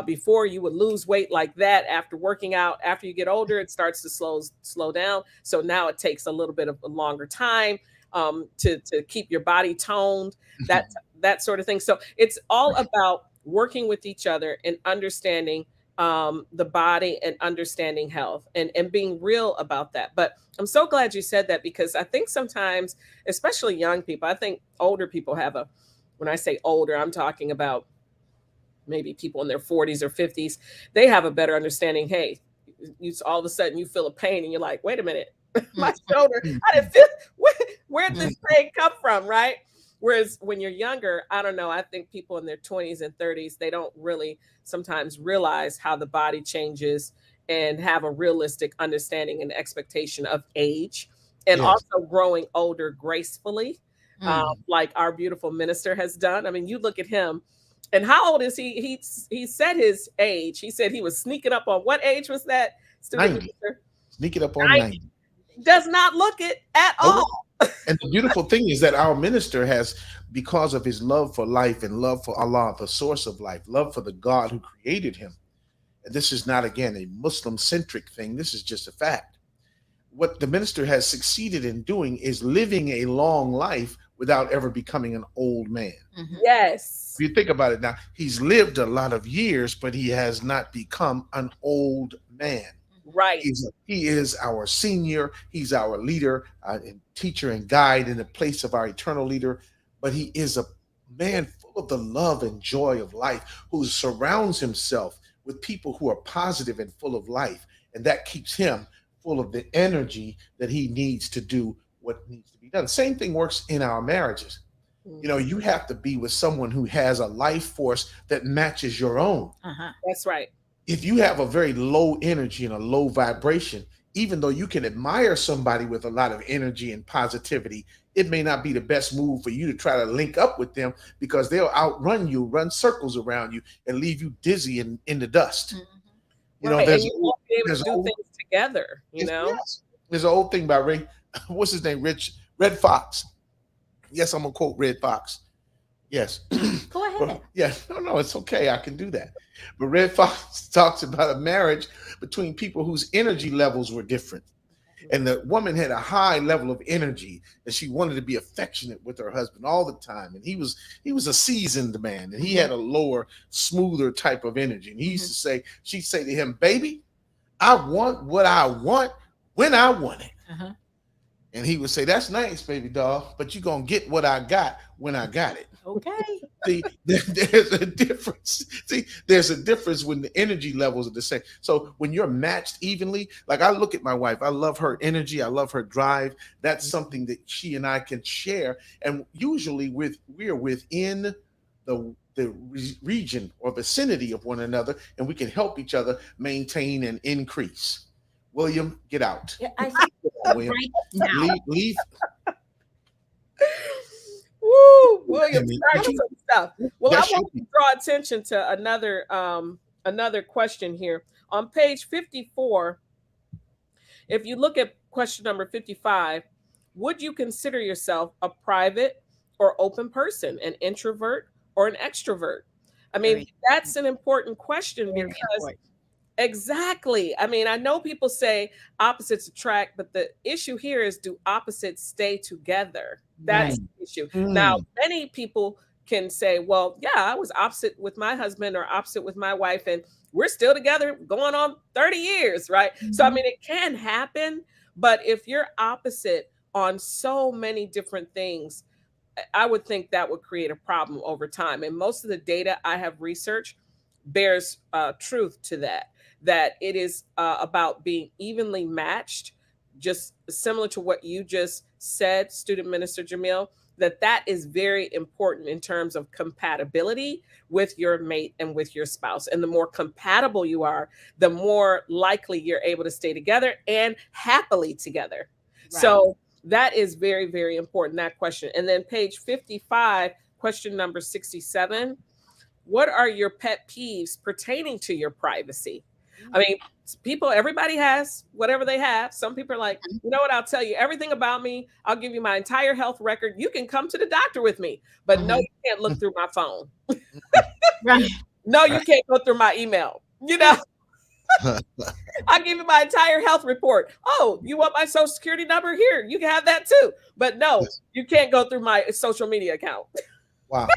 Before you would lose weight like that after working out. After you get older, it starts to slow down. So now it takes a little bit of a longer time to keep your body toned, that sort of thing. So it's all about working with each other and understanding the body and understanding health and being real about that. But I'm so glad you said that, because I think sometimes, especially young people, I think older people have when I say older, I'm talking about maybe people in their 40s or 50s, they have a better understanding. Hey, all of a sudden you feel a pain and you're like, wait a minute, my shoulder, I didn't feel, where'd this pain come from, right? Whereas when you're younger, I don't know, I think people in their 20s and 30s, they don't really sometimes realize how the body changes and have a realistic understanding and expectation of age, and also growing older gracefully, like our beautiful minister has done. I mean, you look at him, and how old is he? He said his age. He said he was sneaking up on, what age was that? 90. Sneaking up on 90. Does not look it at all. And the beautiful thing is that our minister has, because of his love for life and love for Allah, the source of life, love for the God who created him. And this is not, again, a Muslim-centric thing. This is just a fact. What the minister has succeeded in doing is living a long life without ever becoming an old man. Yes. If you think about it now, he's lived a lot of years, but he has not become an old man. Right. He is our senior. He's our leader, and teacher and guide in the place of our eternal leader. But he is a man full of the love and joy of life, who surrounds himself with people who are positive and full of life. And that keeps him full of the energy that he needs to do what needs to be done. Same thing works in our marriages. You know, you have to be with someone who has a life force that matches your own. That's right. If you have a very low energy and a low vibration, even though you can admire somebody with a lot of energy and positivity, it may not be the best move for you to try to link up with them, because they'll outrun you, run circles around you, and leave you dizzy and in the dust. You know, and you won't be able to do things together. You know, there's an old thing by what's his name, Red Fox. Yes, I'm gonna quote Red Fox. Yes. Go ahead. No, it's okay. I can do that. But Red Fox talks about a marriage between people whose energy levels were different. And the woman had a high level of energy, and she wanted to be affectionate with her husband all the time. And he was a seasoned man, and he had a lower, smoother type of energy. And he used to say, she'd say to him, baby, I want what I want when I want it. And he would say, that's nice, baby doll, but you're going to get what I got when I got it. Okay. See, there's a difference. There's a difference when the energy levels are the same. So when you're matched evenly, like I look at my wife, I love her energy. I love her drive. That's something that she and I can share. And usually we're within the region or vicinity of one another, and we can help each other maintain and increase. William, get out. Yeah, I see. William, Right now. leave. Woo, William, some stuff. Well, I That's want to draw attention to another question here on page 54. If you look at question number 55, would you consider yourself a private or open person, an introvert or an extrovert? I mean, that's an important question, because exactly. I mean, I know people say opposites attract, but the issue here is, do opposites stay together? That's the issue. Now, many people can say, well, yeah, I was opposite with my husband or opposite with my wife, and we're still together going on 30 years, right? So, I mean, it can happen, but if you're opposite on so many different things, I would think that would create a problem over time. And most of the data I have researched bears truth to that it is about being evenly matched, just similar to what you just said, Student Minister Jamil, that is very important in terms of compatibility with your mate and with your spouse. And the more compatible you are, the more likely you're able to stay together and happily together. So that is very, very important, that question. And then page 55, question number 67. What are your pet peeves pertaining to your privacy? I mean, everybody has whatever they have. Some people are like, you know what, I'll tell you everything about me. I'll give you my entire health record. You can come to the doctor with me, but no, you can't look through my phone. Right. No, you can't go through my email. You know, I'll give you my entire health report. Oh, you want my social security number? Here, you can have that too. But no, you can't go through my social media account. Wow.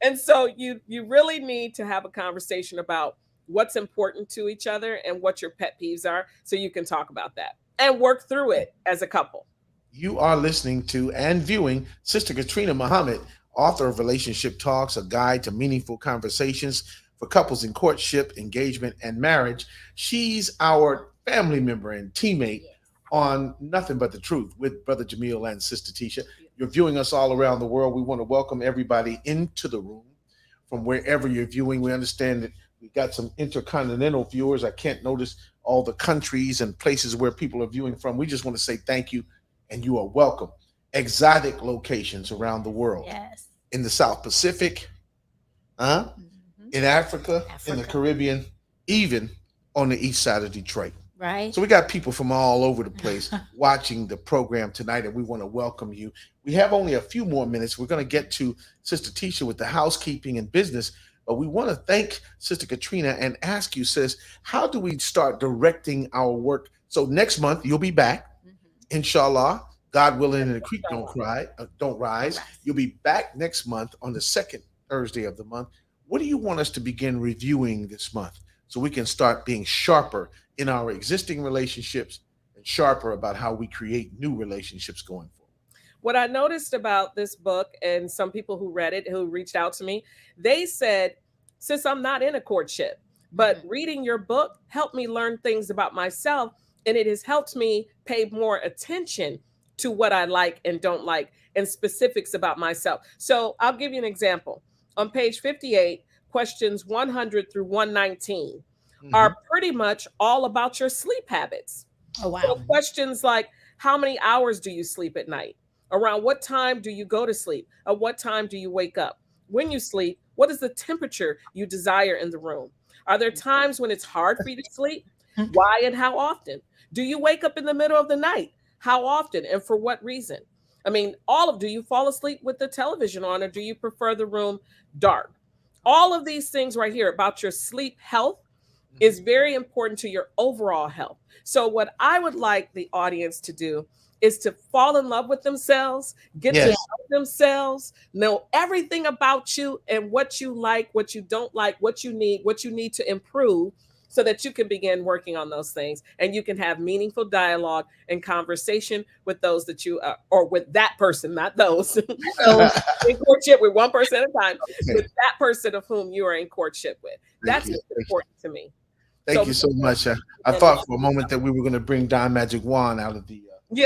And so you really need to have a conversation about what's important to each other and what your pet peeves are, so you can talk about that and work through it as a couple. You are listening to and viewing Sister Katrina Muhammad, author of Relationship Talks, a guide to meaningful conversations for couples in courtship, engagement, and marriage. She's our family member and teammate on Nothing But the Truth with Brother Jamil and Sister Tisha. You're viewing us all around the world. We want to welcome everybody into the room from wherever you're viewing. We understand that we got some intercontinental viewers. I can't notice all the countries and places where people are viewing from. We just want to say thank you, and you are welcome. Exotic locations around the world. Yes. In the South Pacific, in Africa, in the Caribbean, even on the east side of Detroit. Right. So we got people from all over the place watching the program tonight, and we want to welcome you. We have only a few more minutes. We're going to get to Sister Tisha with the housekeeping and business, but we want to thank Sister Katrina and ask you, sis, how do we start directing our work? So next month you'll be back, inshallah, God willing, and the creek don't rise. You'll be back next month on the second Thursday of the month. What do you want us to begin reviewing this month so we can start being sharper in our existing relationships and sharper about how we create new relationships going forward? What I noticed about this book, and some people who read it, who reached out to me, they said, since I'm not in a courtship, but reading your book helped me learn things about myself, and it has helped me pay more attention to what I like and don't like and specifics about myself. So I'll give you an example. On page 58, questions 100 through 119 are pretty much all about your sleep habits. Oh, wow. So questions like, how many hours do you sleep at night? Around what time do you go to sleep? At what time do you wake up? When you sleep, what is the temperature you desire in the room? Are there times when it's hard for you to sleep? Why and how often? Do you wake up in the middle of the night? How often and for what reason? I mean, do you fall asleep with the television on, or do you prefer the room dark? All of these things right here about your sleep health is very important to your overall health. So what I would like the audience to do is to fall in love with themselves, get to know themselves, know everything about you and what you like, what you don't like, what you need to improve, so that you can begin working on those things and you can have meaningful dialogue and conversation with those that you or with that person, not those. So in courtship with one person at a time, with that person of whom you are in courtship with. That's important to me. Thank you so much. I thought for a moment that we were going to bring Don Magic Wand out of the no.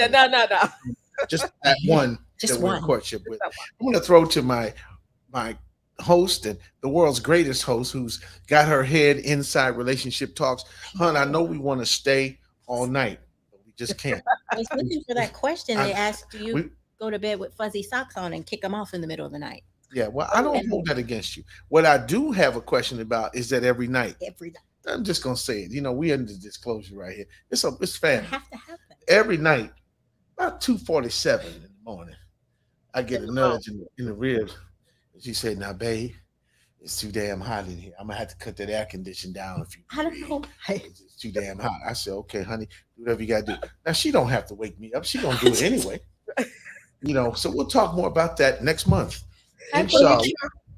Just that one that we're in courtship with. I'm going to throw to my host and the world's greatest host, who's got her head inside Relationship Talks. Hun, I know we want to stay all night, but we just can't. I was looking for that question. They asked, do you go to bed with fuzzy socks on and kick them off in the middle of the night? Yeah, well, I don't hold that against you. What I do have a question about is that every night. I'm just going to say it. You know, we under disclosure right here. It's family. I have to have that. Every night, about 2:47 in the morning, I get a nudge in the ribs. She said, now, babe, it's too damn hot in here. I'm going to have to cut that air conditioning down a few. I don't know. It's too damn hot. I said, okay, honey, do whatever you got to do. Now, she don't have to wake me up. She going to do it anyway. You know, so we'll talk more about that next month. Inshallah.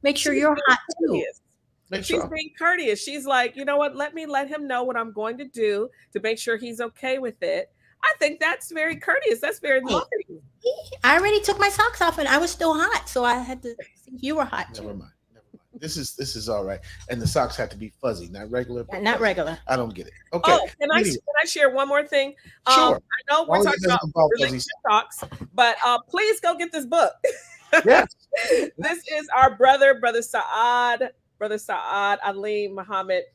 Make sure you're hot, too. She's being courteous. She's like, you know what? Let me let him know what I'm going to do to make sure he's okay with it. I think that's very courteous. That's very loving. I already took my socks off and I was still hot, so I had to see if you were hot too. Never mind. This is all right. And the socks have to be fuzzy, not regular. Not regular. I don't get it. Okay. Oh, can I share one more thing? Sure. I know we're talking about relationship talks, but please go get this book. Yes. This is our brother Saad Ali Muhammad.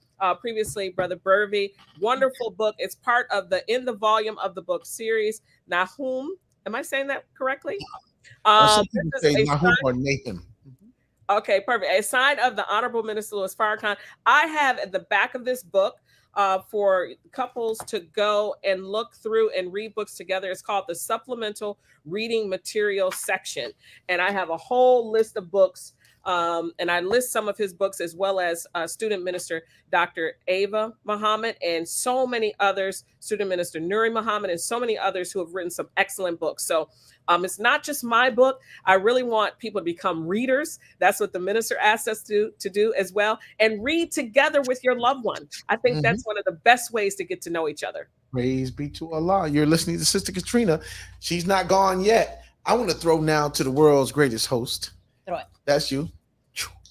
previously, Brother Burvey. Wonderful book. It's part of the in the volume of the book series. Nahum, am I saying that correctly? Some people This is say a Nahum or Nathan. Okay, perfect. A sign of the Honorable Minister Louis Farrakhan. I have at the back of this book for couples to go and look through and read books together. It's called the Supplemental Reading Material section. And I have a whole list of books. And I list some of his books as well as student minister Dr. Ava Muhammad and so many others, student minister Nuri Muhammad, and so many others who have written some excellent books. So it's not just my book. I really want people to become readers. That's what the minister asked us to do as well. And read together with your loved one. I think that's one of the best ways to get to know each other. Praise be to Allah. You're listening to Sister Katrina. She's not gone yet. I want to throw now to the world's greatest host. Throw it. That's you.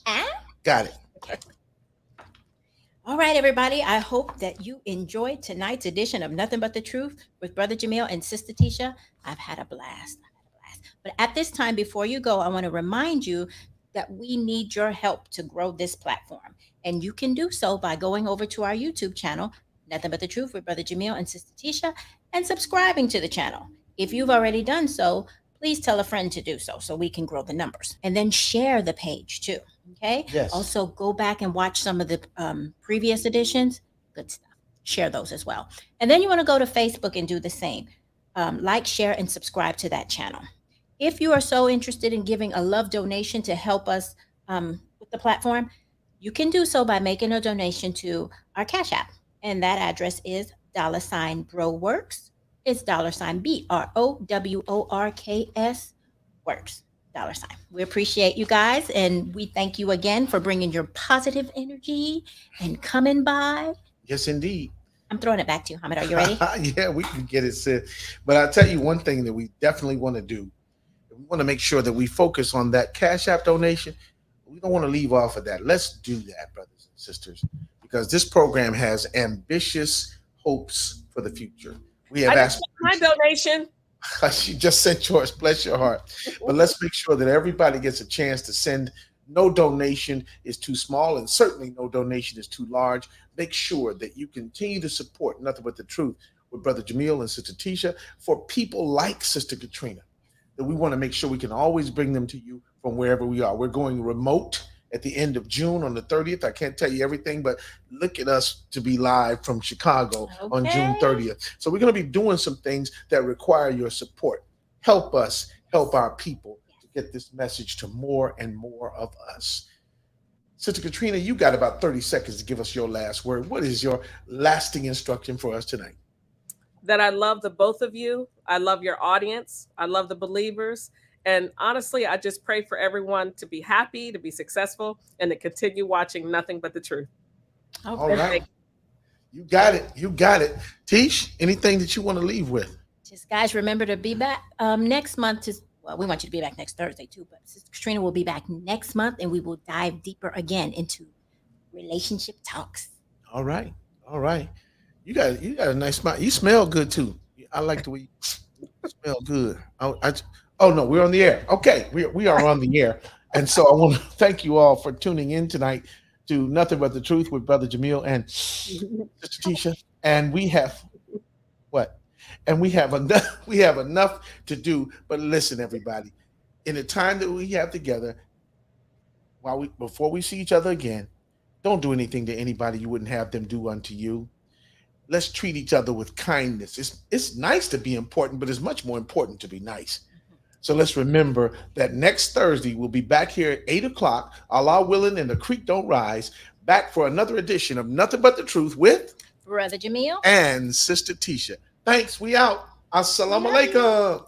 Ah? Got it. All right, everybody. I hope that you enjoyed tonight's edition of Nothing But the Truth with Brother Jamil and Sister Tisha. I've had a blast. But at this time, before you go, I want to remind you that we need your help to grow this platform. And you can do so by going over to our YouTube channel, Nothing But the Truth with Brother Jamil and Sister Tisha, and subscribing to the channel. If you've already done so, please tell a friend to do so we can grow the numbers. And then share the page too. Okay. Yes. Also, go back and watch some of the previous editions. Good stuff. Share those as well. And then you want to go to Facebook and do the same. Like, share, and subscribe to that channel. If you are so interested in giving a love donation to help us with the platform, you can do so by making a donation to our Cash App. And that address is $BroWorks. It's $BROWORKS works. $. We appreciate you guys, and we thank you again for bringing your positive energy and coming by. Yes, indeed. I'm throwing it back to you, Hamid. Are you ready? Yeah, we can get it said. But I'll tell you one thing that we definitely want to do. We want to make sure that we focus on that Cash App donation. We don't want to leave off of that. Let's do that, brothers and sisters, because this program has ambitious hopes for the future. We have asked my donation. She just sent yours. Bless your heart. But let's make sure that everybody gets a chance to send. No donation is too small, and certainly no donation is too large. Make sure that you continue to support Nothing But the Truth with Brother Jamil and Sister Tisha for people like Sister Katrina. That we want to make sure we can always bring them to you from wherever we are. We're going remote at the end of June on the 30th. I can't tell you everything, but look at us to be live from Chicago on June 30th. So we're going to be doing some things that require your support. Help us help our people to get this message to more and more of us. Sister Katrina, you got about 30 seconds to give us your last word. What is your lasting instruction for us tonight? That I love the both of you. I love your audience. I love the believers. And honestly, I just pray for everyone to be happy, to be successful, and to continue watching Nothing But the Truth. Okay. All right. You got it. You got it. Tish, anything that you want to leave with? Just guys, remember to be back next month. Well, we want you to be back next Thursday too, but Sister Katrina will be back next month, and we will dive deeper again into relationship talks. All right. All right. You got a nice smile. You smell good too. I like the way you smell good. Oh no, we're on the air. Okay, we are on the air. And so I want to thank you all for tuning in tonight to Nothing But the Truth with Brother Jamil and Sister Tisha. And we have what? And we have enough to do. But listen, everybody, in the time that we have together, before we see each other again, don't do anything to anybody you wouldn't have them do unto you. Let's treat each other with kindness. It's nice to be important, but it's much more important to be nice. So let's remember that next Thursday, we'll be back here at 8 o'clock, Allah willing, and the creek don't rise, back for another edition of Nothing But the Truth with Brother Jamil and Sister Tisha. Thanks. We out. Assalamu alaikum.